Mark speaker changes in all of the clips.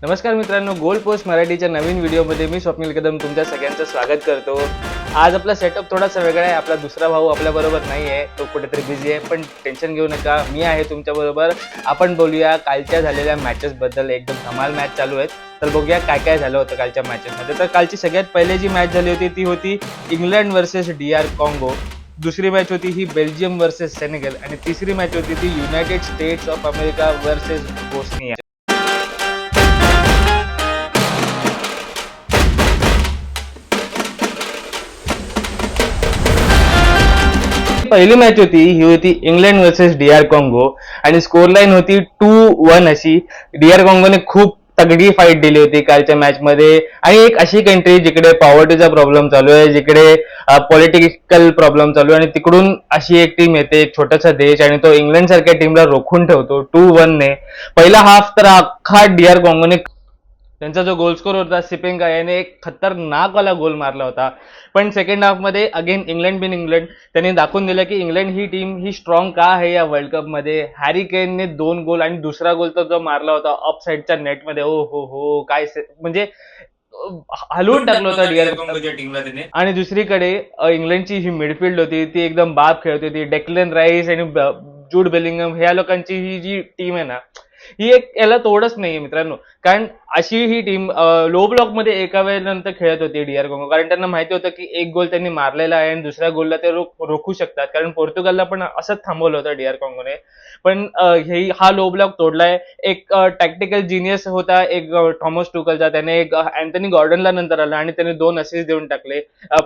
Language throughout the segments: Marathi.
Speaker 1: नमस्कार मित्रांनो, गोल पोस्ट मराठीच्या नवीन व्हिडिओमध्ये मी स्वप्नील कदम तुमच्या सगळ्यांचं स्वागत करतो. आज आपला सेटअप थोडासा वेगळा आहे. आपला दुसरा भाऊ आपल्याबरोबर नाही आहे, तो कुठेतरी बिझी आहे. पण टेन्शन घेऊ नका, मी आहे तुमच्याबरोबर. आपण बोलूया कालच्या झालेल्या मॅचेसबद्दल. एकदम धमाल मॅच चालू आहेत, तर बघूया काय काय झालं होतं कालच्या मॅचेसमध्ये. तर कालची सगळ्यात पहिली जी मॅच झाली होती ती होती इंग्लंड वर्सेस DR कॉंगो. दुसरी मॅच होती ही बेल्जियम वर्सेस सेनेगल आणि तिसरी मॅच होती ती United states of America versus Bosnia. पहिली मॅच ही होती इंग्लंड वर्सेस DR कॉंगो आणि स्कोर लाईन होती 2-1 अशी. DR कॉंगोने खूप तगडी फाईट दिली होती कालच्या मॅच मध्ये. आणि एक अशी कंट्री जिकडे पॉवर्टीचा प्रॉब्लेम चालू आहे, जिकडे पॉलिटिकल प्रॉब्लेम चालू आहे, आणि तिकडून अशी एक टीम येते, एक छोटासा देश, आणि तो इंग्लंड सारख्या टीमला रोखून ठेवतो 2-1 ने. पहिला हाफ तर अख्खा DR कॉंगोने, त्यांचा जो गोल स्कोर होता सिपेंगा याने एक खतरनाक वाला गोल मारला होता. पण सेकंड हाफ मध्ये अगेन इंग्लंड त्यांनी दाखवून दिलं की इंग्लंड ही टीम ही स्ट्रॉंग का आहे या वर्ल्ड कप मध्ये. हॅरी केनने 2 गोल आणि दुसरा गोल तर जो मारला होता ऑफ साईडच्या नेटमध्ये, ओ हो काय म्हणजे हलवून टाकलं होतं DR कॉंगोच्या टीमला त्याने. आणि दुसरीकडे इंग्लंडची ही मिडफिल्ड होती ती एकदम बाप खेळत होती. डेक्लन राईस आणि जूड बेलिंगम ह्या लोकांची ही जी टीम आहे ना, ही एक याला तोडच नाहीये मित्रांनो. कारण अशी ही टीम लो ब्लॉक मध्ये एका वेळेनंतर खेळत होती DR कॉंगो, कारण त्यांना माहिती होतं की एक गोल त्यांनी मारलेला आहे आणि दुसऱ्या गोलला ते रोखू शकतात, कारण पोर्तुगालला पण असंच थांबवलं होतं DR कॉंगोने. पण हा लो ब्लॉक तोडलाय. एक टॅक्टिकल जिनियस होता एक थॉमस टुकलचा, त्याने एक अँथनी गॉर्डनला नंतर आला आणि त्याने 2 असिस्ट देऊन टाकले.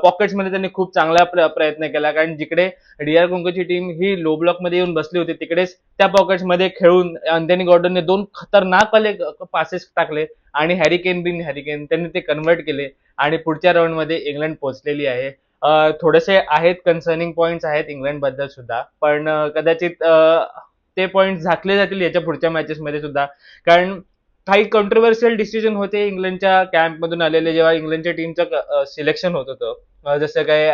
Speaker 1: पॉकेट्समध्ये त्यांनी खूप चांगला प्रयत्न केला, कारण जिकडे DR कॉंगोची टीम ही लो ब्लॉक मध्ये येऊन बसली होती तिकडेच त्या पॉकेट्समध्ये खेळून अँथनी गॉर्डनने 2 खतरनाक वाले पासेस टाकले आणि हॅरी केन त्यांनी ते कन्व्हर्ट केले आणि पुढच्या राऊंड मध्ये इंग्लंड पोहोचलेली आहे. थोडेसे आहेत कन्सर्निंग पॉइंट्स आहेत इंग्लंड बद्दल सुद्धा, पण कदाचित ते पॉइंट झाकले जातील याच्या पुढच्या मॅचेस मध्ये सुद्धा. कारण काही कॉन्ट्रोवर्शियल डिसिजन होते इंग्लंडच्या कॅम्प मधून आलेले जेव्हा इंग्लंडच्या टीमचं सिलेक्शन होत होतं. जसं काय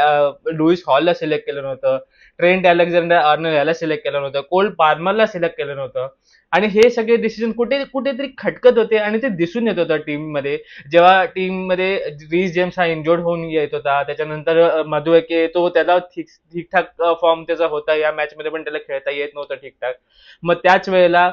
Speaker 1: लुईस हॉलला सिलेक्ट केलं नव्हतं, ट्रेंट अलेक्झांडर आर्नोल्ड याला सिलेक्ट केलं नव्हतं, कोल पार्मरला सिलेक्ट केलं नव्हतं. आणि हे सगळे डिसिजन कुठेतरी खटकत होते आणि ते दिसून येत होतं टीम मध्ये. जेव्हा टीम मध्ये रीस जेम्स हा इंजोर्ड होऊन येत होता, त्याच्यानंतर मधुएके तो त्याला ठीकठाक फॉर्म त्याचा होता, या मॅच मध्ये पण त्याला खेळता येत नव्हतं ठीकठाक. मग त्याच वेळेला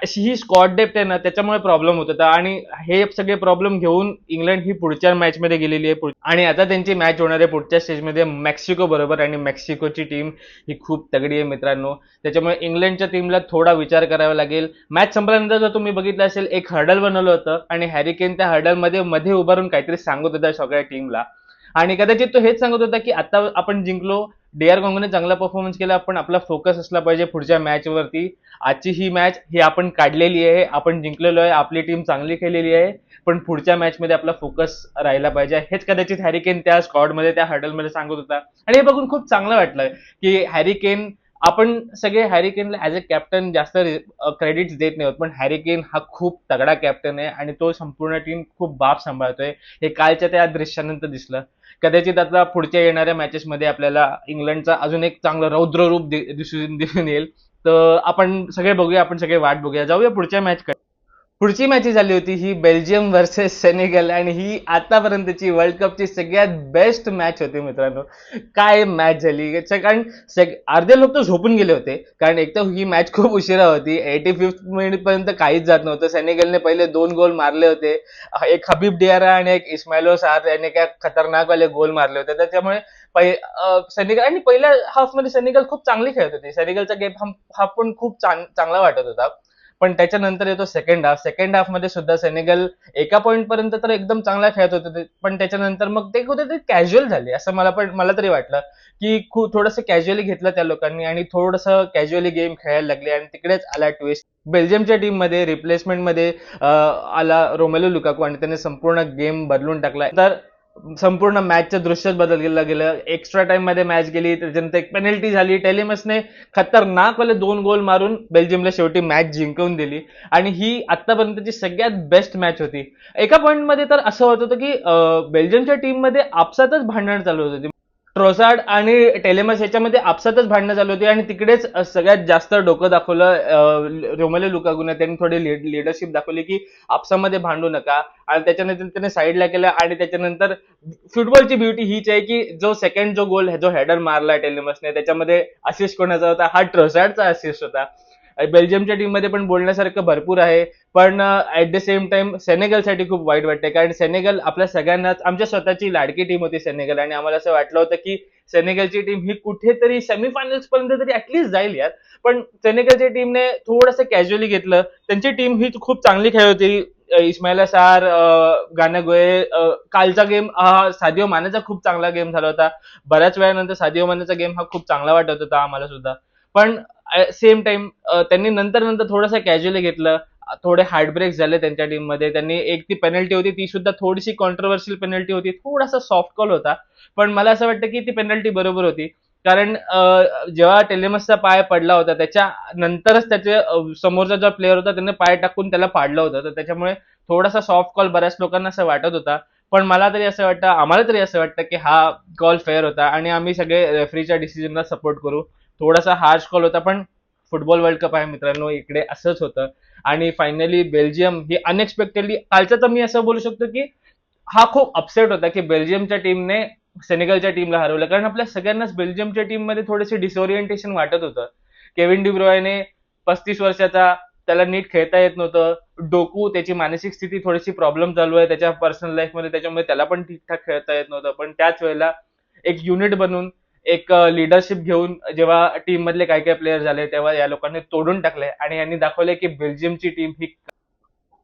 Speaker 1: अशी ही स्कॉट डेप्थ आहे ना, त्याच्यामुळे प्रॉब्लेम होत होता. आणि हे सगळे प्रॉब्लेम घेऊन इंग्लंड ही पुढच्या मॅच मध्ये गेलेली आहे. आणि आता त्यांची मॅच होणार आहे पुढच्या स्टेजमध्ये मेक्सिको बरोबर, आणि मेक्सिकोची टीम ही खूप तगडी आहे मित्रांनो. त्याच्यामुळे इंग्लंडच्या टीमला थोडा विचार करावा लागेल. मॅच संपल्यानंतर जर तुम्ही बघितलं असेल, एक हर्डल बनवलं होतं आणि हॅरी केन त्या हर्डल मध्ये उभारून काहीतरी सांगत होता सगळ्या टीमला. आणि कदाचित तो हेच सांगत होता की आता आपण जिंकलो, DR कॉंगोने चांगला परफॉर्मन्स केला, पण आपला फोकस असला पाहिजे पुढच्या मॅच वरती. आजची ही मॅच ही आपण काढलेली आहे, आपण जिंकलेलो आहे, आपली टीम चांगली खेळलेली आहे, पण पुढच्या मॅच मध्ये आपला फोकस राहिला पाहिजे. हेच कदाचित हॅरी केन त्या स्क्वॉडमध्ये त्या हर्डलमध्ये सांगत होता. आणि हे बघून खूप चांगलं वाटलं की हॅरी केन, आपण सगळे Harry canola as a captain जास्त क्रेडिट्स देत नाही, पण हॅरी केन हा खूप तगडा कॅप्टन आहे आणि तो संपूर्ण टीम खूप बाप सांभाळतोय. हे कालच्या त्या दृश्यानंतर दिसलं. कदाचित आता पुढच्या येणाऱ्या मॅचेस मध्ये आपल्याला इंग्लंडचा अजून एक चांगलं रौद्र रूप दिसून येईल. तर आपण सगळे बघूया, आपण सगळे वाट बघूया, जाऊया पुढच्या मॅच. पुढची मॅच झाली होती ही बेल्जियम वर्सेस सेनेगल, आणि ही आतापर्यंतची वर्ल्ड कपची सगळ्यात बेस्ट मॅच होती मित्रांनो. काय मॅच झाली, कारण अर्धे लोक तर झोपून गेले होते, कारण एक तर ही मॅच खूप उशिरा होती. 85th मिनिट पर्यंत काहीच जात नव्हतं. सेनेगलने पहिले 2 गोल मारले होते, एक हबीब डियारा आणि एक इस्माइलो सार याने काय खतरनाक वाले गोल मारले होते. त्याच्यामुळे सेनेगल, आणि पहिल्या हाफ मध्ये सेनेगल खूप चांगली खेळत होती. सेनेगलचा गेम हा पण खूप चांगला वाटत होता. पण त्याच्यानंतर येतो सेकंड हाफ मध्ये सुद्धा सेनेगल एका पॉईंट पर्यंत तर एकदम चांगला खेळत होते, पण त्याच्यानंतर मग ते कुठेतरी कॅज्युअल झाले असं मला तरी वाटलं की खूप थोडंसं कॅज्युअली घेतलं त्या लोकांनी आणि थोडंसं कॅज्युअली गेम खेळायला लागले. आणि तिकडेच आला ट्विस्ट. बेल्जियमच्या टीम मध्ये रिप्लेसमेंट मध्ये आला रोमेलो लुकाकू आणि त्याने संपूर्ण गेम बदलून टाकला. तर संपूर्ण मॅचचं दृश्यच बदललं गेलं. एक्स्ट्रा टाइम मध्ये मॅच गेली, त्याच्यानंतर एक पेनल्टी झाली, टेलेमसने खतरनाक वाले 2 गोल मारून बेल्जियमला शेवटी मॅच जिंकवून दिली. आणि ही आतापर्यंतची सगळ्यात बेस्ट मॅच होती. एका पॉइंट मध्ये तर असं होत होतं की बेल्जियमच्या टीम मध्ये आपसातच भांडण चालू होत होती. ट्रोसार्ड आणि टेलेमस याच्यामध्ये आपसातच भांडणं चालू होती आणि तिकडेच सगळ्यात जास्त डोकं दाखवलं रोमेलो लुकाकूने. त्यांनी थोडी लिडरशिप दाखवली की आपसामध्ये भांडू नका, आणि त्याच्यानंतर त्याने साईडला केलं. आणि त्याच्यानंतर फुटबॉलची ब्युटी हीच आहे की जो गोल जो हेडर मारला टेलेमसने, त्याच्यामध्ये असिस्ट कोणाचा होता? हा ट्रोसार्डचा असिस्ट होता. बेल्जियमच्या टीम मध्ये पण बोलण्यासारखं भरपूर आहे, पण ऍट द सेम टाइम सेनेगलसाठी खूप वाईट वाटते, कारण सेनेगल आपल्या सगळ्यांनाच, आमच्या स्वतःची लाडकी टीम होती सेनेगल, आणि आम्हाला असं वाटलं होतं की सेनेगलची टीम ही कुठेतरी सेमीफायनल्स पर्यंत तरी ऍटलीस्ट जाईल यार. पण सेनेगलच्या टीमने थोडंसं कॅज्युअली घेतलं. त्यांची टीम ही खूप चांगली खेळत होती. इस्माईल सार, गानागोये, कालचा गेम सादिओ मानेचा खूप चांगला गेम झाला होता. बऱ्याच वेळानंतर सादिओ मानेचा गेम हा खूप चांगला वाटत होता आम्हाला सुद्धा. पण सेम टाइम त्यांनी नंतर नंतर थोडंसं कॅज्युअली घेतलं. थोडे हार्टब्रेक झाले त्यांच्या टीम मध्ये. त्यांनी एक ती पेनल्टी होती, ती सुद्धा थोडीशी कॉन्ट्रोवर्शियल पेनल्टी होती, थोडासा सॉफ्ट कॉल होता, पण मला असं वाटतं की ती पेनल्टी बरोबर होती. कारण जेव्हा टेलेमसचा पाय पडला होता त्याच्या नंतरच त्याचे समोरचा जो प्लेअर होता त्याने पाय टाकून त्याला पाडलं होतं, तर त्याच्यामुळे थोडासा सॉफ्ट कॉल बऱ्याच लोकांना असं वाटत होता. पण मला तरी असं वाटतं, आम्हाला तरी असं वाटतं की हा कॉल फेअर होता, आणि आम्ही सगळे रेफरीच्या डिसिजनला सपोर्ट करू. थोडासा हार्श कॉल होता, पण फुटबॉल वर्ल्ड कप आहे मित्रांनो, इकडे असंच होतं. आणि फायनली बेल्जियम ही अनएक्सपेक्टेडली, कालचं तर मी असं बोलू शकतो की हा खूप अपसेट होता की बेल्जियमच्या टीमने सेनेगलच्या टीमला हरवलं, कारण आपल्या सगळ्यांनाच बेल्जियमच्या टीम मध्ये थोडेसे डिसओरिएंटेशन वाटत होतं. केविन डिब्रॉयने 35 वर्षाचा, त्याला नीट खेळता येत नव्हतं. डोकू, त्याची मानसिक स्थिती थोडीशी प्रॉब्लेम चालू आहे त्याच्या पर्सनल लाईफ मध्ये, त्याच्यामुळे त्याला पण ठीकठाक खेळता येत नव्हतं. पण त्याच वेळेला एक युनिट बनून, एक लिडरशिप घेऊन जेव्हा टीम मधले काही काही प्लेयर झाले, तेव्हा या लोकांनी तोडून टाकले आणि यांनी दाखवले की बेल्जियमची टीम ही,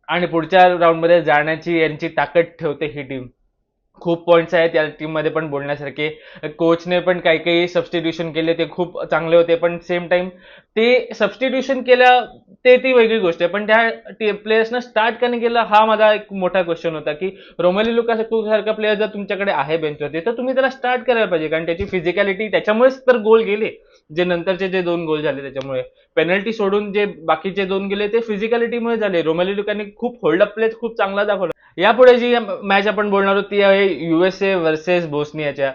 Speaker 1: आणि पुढच्या राऊंड मध्ये जाण्याची यांची ताकद ठेवते ही टीम. खूप पॉइंट्स आहेत या टीम मध्ये पण बोलण्यासारखे. कोचने पण काही काही सबस्टिट्यूशन केले, ते खूप चांगले होते. पण सेम टाइम ते सबस्टिट्यूशन केलं, ती वेगळी गोष्ट आहे, पण त्या प्लेयर्सना स्टार्ट का नाही केलं, हा माझा एक मोठा क्वेश्चन होता. की रोमेलो लुकाकू सारखा प्लेयर जर तुमच्याकडे आहे बेंचवरती, तर तुम्ही त्याला स्टार्ट करायला पाहिजे, कारण त्याची फिजिकॅलिटी, त्याच्यामुळेच तर गोल गेले. जे नंतरचे जे 2 गोल झाले त्याच्यामुळे, पेनल्टी सोडून जे बाकीचे 2 गेले ते फिजिकॅलिटीमुळे झाले. रोमेलो लुकाने खूप होल्डअप प्ले खूप चांगला दाखवला. यापुढे जी मॅच आपण बोलणार आहोत ती आहे युएसए वर्सेस बोस्नियाच्या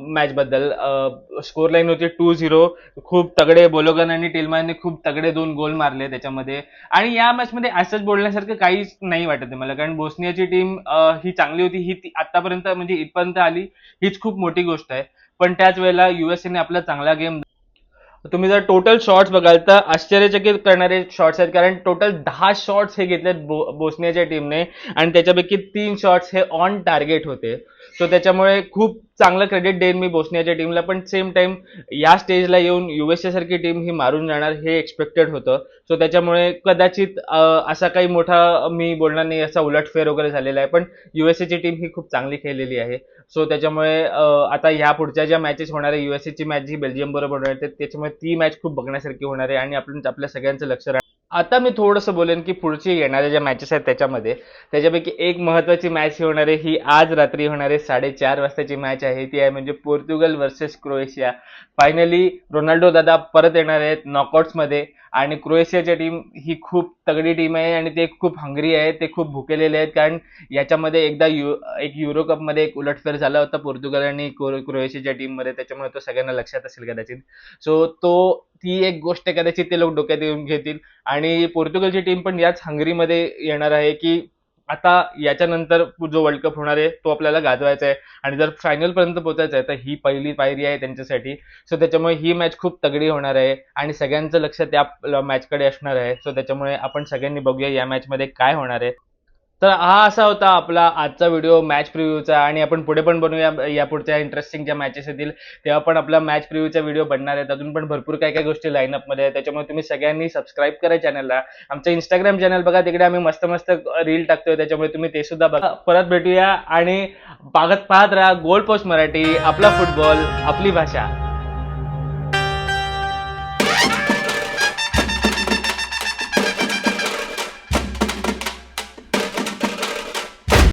Speaker 1: मॅच बद्दल. स्कोर लाईन होती 2-0. खूप तगडे बोलोगन आणि टिलमॅनने खूप तगडे 2 गोल मारले त्याच्यामध्ये. आणि या मॅच मध्ये असंच बोलण्यासारखं काहीच नाही वाटत आहे मला, कारण बोस्नियाची टीम ही चांगली होती, ही आतापर्यंत म्हणजे इथपर्यंत आली, हीच खूप मोठी गोष्ट आहे. पण त्याच वेळेला युएसएने आपला चांगला गेम, तुम्ही जर टोटल शॉट्स बघाल तर आश्चर्यचकित करणारे शॉट्स आहेत, कारण टोटल 10 शॉट्स हे घेतलेत बोस्नियाच्या टीमने, आणि त्याच्यापैकी 3 शॉट्स हे ऑन टार्गेट होते. सो त्याच्यामुळे खूप चांगलं क्रेडिट देईन मी बोस्नियाच्या टीमला. पण सेम टाइम या स्टेजला येऊन युएसए सारखी टीम ही मारून जाणार हे एक्सपेक्टेड होतं. सो त्याच्यामुळे कदाचित असा काही मोठा मी बोलणार नाही, असा उलटफेर वगैरे झालेला आहे. पण युएसएची टीम ही खूप चांगली खेळलेली आहे. सो त्याच्यामुळे आता ह्या पुढच्या ज्या मॅचेस होणार आहे, युएसएची मॅच जी बेल्जियम बरोबर होणार आहे, त्याच्यामुळे ती मॅच खूप बघण्यासारखी होणार आहे, आणि आपल्या सगळ्यांचं लक्ष राहणार. आता मी थोडंसं बोलेन की पुढची येणाऱ्या ज्या मॅचेस आहेत त्याच्यामध्ये, त्याच्यापैकी एक महत्वाची मॅच ही होणार आहे, ही आज रात्री होणार आहे, 4:30 वाजताची मॅच आहे. ती आहे म्हणजे Portugal versus Croatia. Finally Ronaldo दादा परत येणार आहेत नॉकआउट्स मध्ये, आणि क्रोएशियाची टीम ही खूप तगडी टीम आहे, आणि ते खूप हंग्री आहेत, ते खूप भुकेलेले आहेत. कारण याच्यामध्ये एकदा एक युरो कप मध्ये एक उलटफेर झाला होता पोर्तुगल आणि क्रोएशियाच्या टीम मध्ये, त्याच्यामुळे तो सगळ्यांना लक्षात असेल कदाचित. सो ती एक गोष्ट कदाचित ते लोक डोक्यात येऊन घेतील. आणि पोर्तुगलची टीम पण याच हंगरीमध्ये येणार आहे की आता याच्यानंतर जो वर्ल्ड कप होणार आहे तो आपल्याला गाजवायचा आहे, आणि जर फायनल पर्यंत पोहोचायचं आहे तर ही पहिली पायरी आहे त्यांच्यासाठी. सो त्याच्यामुळे ही मॅच खूप तगडी होणार आहे, आणि सगळ्यांचं लक्ष त्या मॅचकडे असणार आहे. सो त्याच्यामुळे आपण सगळ्यांनी बघूया या मॅच मध्ये काय होणार आहे. तर हा असा होता आपला आजचा व्हिडिओ मॅच प्रिव्ह्यूचा, आणि आपण पुढे पण बनवूया. या पुढच्या इंटरेस्टिंग ज्या मॅचेस येतील तेव्हा पण आपला मॅच प्रिव्ह्यूचा व्हिडिओ बनणार आहे. अजून पण भरपूर काय काय गोष्टी लाईनअप मध्ये आहेत, त्याच्यामुळे तुम्ही सगळ्यांनी सबस्क्राईब करा चॅनलला. आमचं इंस्टाग्राम चॅनल बघा, तिकडे आम्ही मस्त मस्त रील टाकतोय, त्याच्यामुळे तुम्ही ते सुद्धा बघा. परत भेटूया, आणि पाहत राहा गोल पोस्ट मराठी, आपला फुटबॉल आपली भाषा.